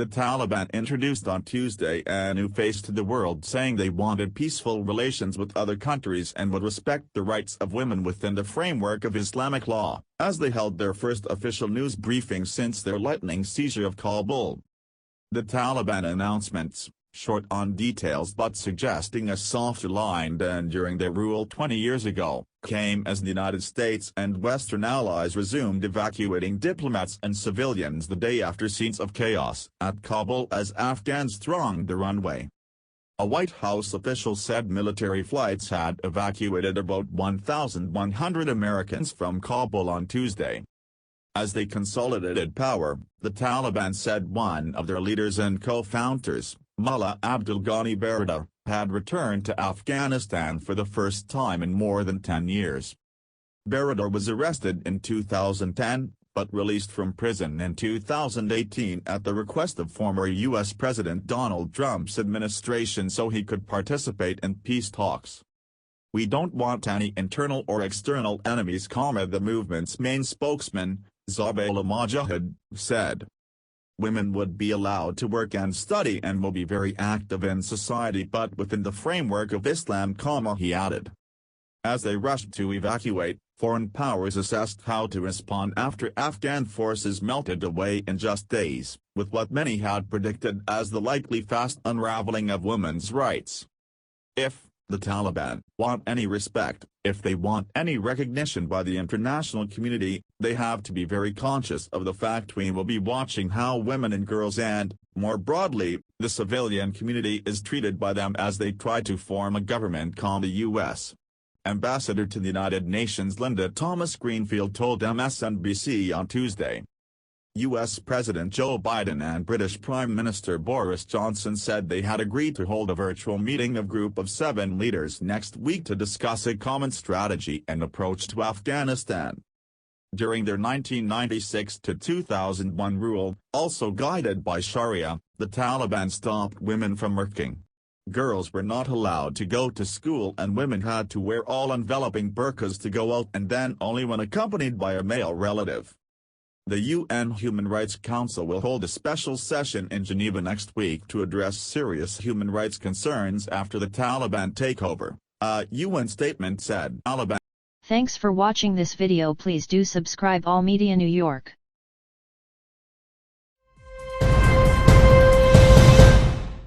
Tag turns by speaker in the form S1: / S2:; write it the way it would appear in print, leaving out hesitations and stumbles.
S1: The Taliban introduced on Tuesday a new face to the world, saying they wanted peaceful relations with other countries and would respect the rights of women within the framework of Islamic law, as they held their first official news briefing since their lightning seizure of Kabul. The Taliban announcements, short on details but suggesting a softer line than during their rule 20 years ago, came as the United States and Western allies resumed evacuating diplomats and civilians the day after scenes of chaos at Kabul as Afghans thronged the runway. A White House official said military flights had evacuated about 1,100 Americans from Kabul on Tuesday. As they consolidated power, the Taliban said one of their leaders and co-founders, Mullah Abdul Ghani Baradar, had returned to Afghanistan for the first time in more than 10 years. Baradar was arrested in 2010, but released from prison in 2018 at the request of former U.S. President Donald Trump's administration so he could participate in peace talks. "We don't want any internal or external enemies," the movement's main spokesman, Zabihullah Mujahid, said. "Women would be allowed to work and study and will be very active in society but within the framework of Islam," he added. As they rushed to evacuate, foreign powers assessed how to respond after Afghan forces melted away in just days, with what many had predicted as the likely fast unraveling of women's rights. If the Taliban want any respect, if they want any recognition by the international community, they have to be very conscious of the fact we will be watching how women and girls and, more broadly, the civilian community is treated by them as they try to form a government. The U.S. Ambassador to the United Nations Linda Thomas-Greenfield told MSNBC on Tuesday. U.S. President Joe Biden and British Prime Minister Boris Johnson said they had agreed to hold a virtual meeting of Group of 7 leaders next week to discuss a common strategy and approach to Afghanistan. During their 1996 to 2001 rule, also guided by Sharia, the Taliban stopped women from working. Girls were not allowed to go to school and women had to wear all-enveloping burqas to go out and then only when accompanied by a male relative. The UN Human Rights Council will hold a special session in Geneva next week to address serious human rights concerns after the Taliban takeover, a UN statement said.
S2: Thanks for watching this video. Please do subscribe All Media New York.